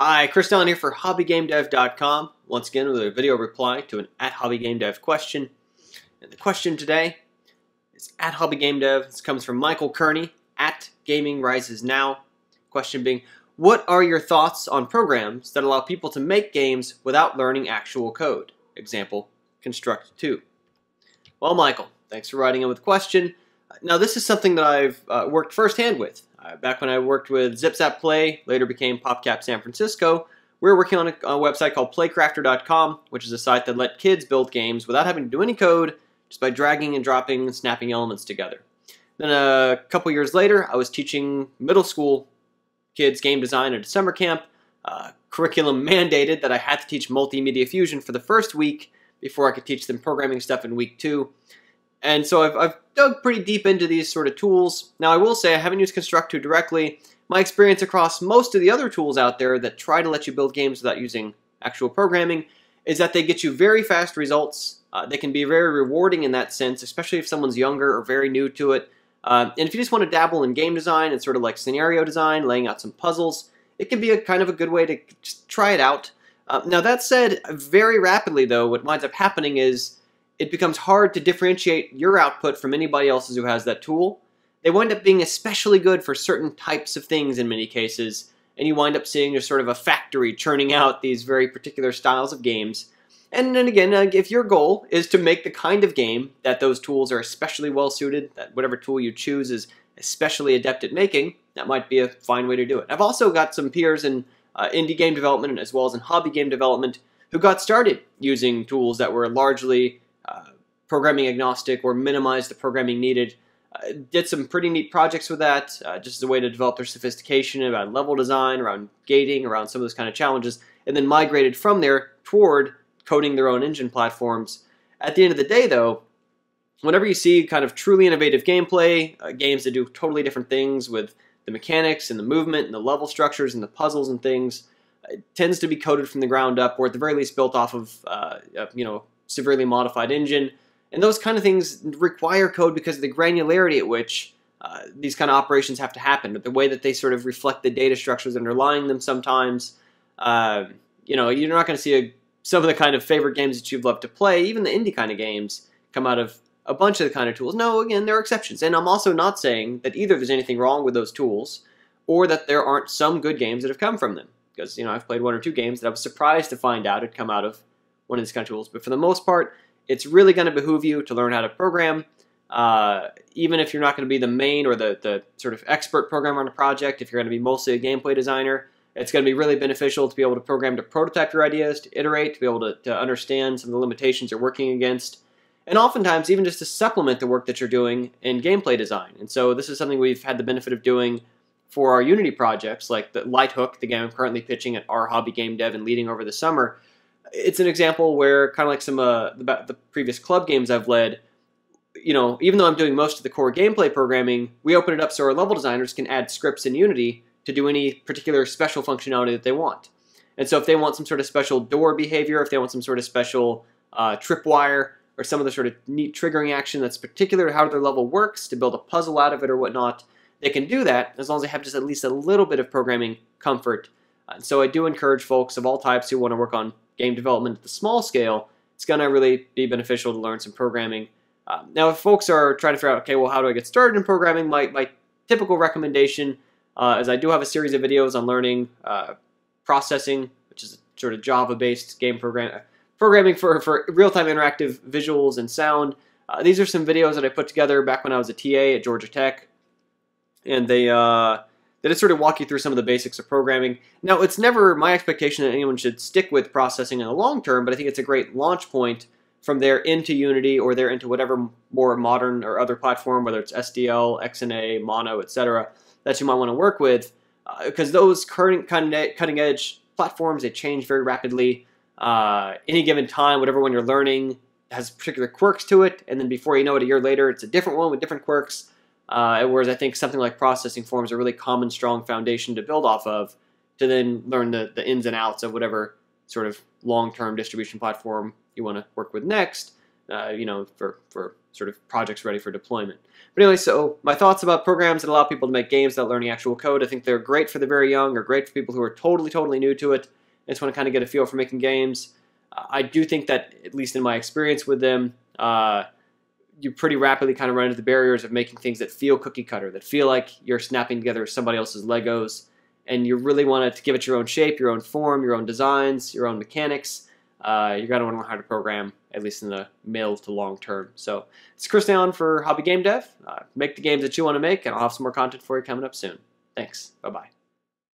Hi, Chris Allen here for HobbyGameDev.com, once again with a video reply to an @HobbyGameDev question. And the question today is @HobbyGameDev. This comes from Michael Kearney @GamingRisesNow. Question being, what are your thoughts on programs that allow people to make games without learning actual code? Example, Construct 2. Well, Michael, thanks for writing in with a question. Now, this is something that I've worked firsthand with. Back when I worked with ZipZap Play, later became PopCap San Francisco, we were working on a website called playcrafter.com, which is a site that let kids build games without having to do any code, just by dragging and dropping and snapping elements together. Then a couple years later, I was teaching middle school kids game design at a summer camp. Curriculum mandated that I had to teach Multimedia Fusion for the first week before I could teach them programming stuff in week 2. And so I've dug pretty deep into these sort of tools. Now I will say I haven't used Construct 2 directly. My experience across most of the other tools out there that try to let you build games without using actual programming is that they get you very fast results. They can be very rewarding in that sense, especially if someone's younger or very new to it. And if you just want to dabble in game design and sort of like scenario design, laying out some puzzles, it can be a kind of a good way to just try it out. Now that said, very rapidly though, what winds up happening is it becomes hard to differentiate your output from anybody else's who has that tool. They wind up being especially good for certain types of things in many cases, and you wind up seeing just sort of a factory churning out these very particular styles of games. And then again, if your goal is to make the kind of game that those tools are especially well suited, that whatever tool you choose is especially adept at making, that might be a fine way to do it. I've also got some peers in indie game development as well as in hobby game development who got started using tools that were largely programming agnostic or minimized the programming needed. Did some pretty neat projects with that, just as a way to develop their sophistication around level design, around gating, around some of those kind of challenges, and then migrated from there toward coding their own engine platforms. At the end of the day, though, whenever you see kind of truly innovative gameplay, games that do totally different things with the mechanics and the movement and the level structures and the puzzles and things, it tends to be coded from the ground up, or at the very least built off of severely modified engine. And those kind of things require code because of the granularity at which these kind of operations have to happen, but the way that they sort of reflect the data structures underlying them sometimes. You're not going to see some of the kind of favorite games that you've loved to play, even the indie kind of games, come out of a bunch of the kind of tools. No, again, there are exceptions. And I'm also not saying that either there's anything wrong with those tools or that there aren't some good games that have come from them. Because, I've played one or two games that I was surprised to find out had come out of one of these kind of tools. But for the most part, it's really going to behoove you to learn how to program, even if you're not going to be the main or the sort of expert programmer on a project. If you're going to be mostly a gameplay designer, it's going to be really beneficial to be able to program to prototype your ideas, to iterate, to be able to understand some of the limitations you're working against, and oftentimes even just to supplement the work that you're doing in gameplay design. And so this is something we've had the benefit of doing for our Unity projects, like the Lighthook, the game I'm currently pitching at our hobby game dev and leading over the summer. It's an example where, kind of like some the previous club games I've led, even though I'm doing most of the core gameplay programming, we open it up so our level designers can add scripts in Unity to do any particular special functionality that they want. And so if they want some sort of special door behavior, if they want some sort of special tripwire, or some of the sort of neat triggering action that's particular to how their level works, to build a puzzle out of it or whatnot, they can do that as long as they have just at least a little bit of programming comfort. And so I do encourage folks of all types who want to work on game development at the small scale, it's going to really be beneficial to learn some programming. Now, if folks are trying to figure out, okay, well, how do I get started in programming? My typical recommendation is I do have a series of videos on learning processing, which is sort of Java-based game programming for real-time interactive visuals and sound. These are some videos that I put together back when I was a TA at Georgia Tech, and they just sort of walk you through some of the basics of programming. Now, it's never my expectation that anyone should stick with processing in the long term, but I think it's a great launch point from there into Unity or there into whatever more modern or other platform, whether it's SDL, XNA, Mono, etc., that you might want to work with, because those current cutting-edge platforms, they change very rapidly. Any given time, whatever one you're learning has particular quirks to it, and then before you know it, a year later, it's a different one with different quirks. Whereas I think something like processing forms a really common, strong foundation to build off of to then learn the ins and outs of whatever sort of long-term distribution platform you want to work with next, for sort of projects ready for deployment. But anyway, so my thoughts about programs that allow people to make games without learning actual code. I think they're great for the very young, or great for people who are totally new to it. I just want to kind of get a feel for making games. I do think that, at least in my experience with them, you pretty rapidly kind of run into the barriers of making things that feel cookie cutter, that feel like you're snapping together somebody else's Legos, and you really want to give it your own shape, your own form, your own designs, your own mechanics. You're going to want to learn how to program, at least in the middle to long term. So it's Chris Allen for Hobby Game Dev. Make the games that you want to make, and I'll have some more content for you coming up soon. Thanks. Bye-bye.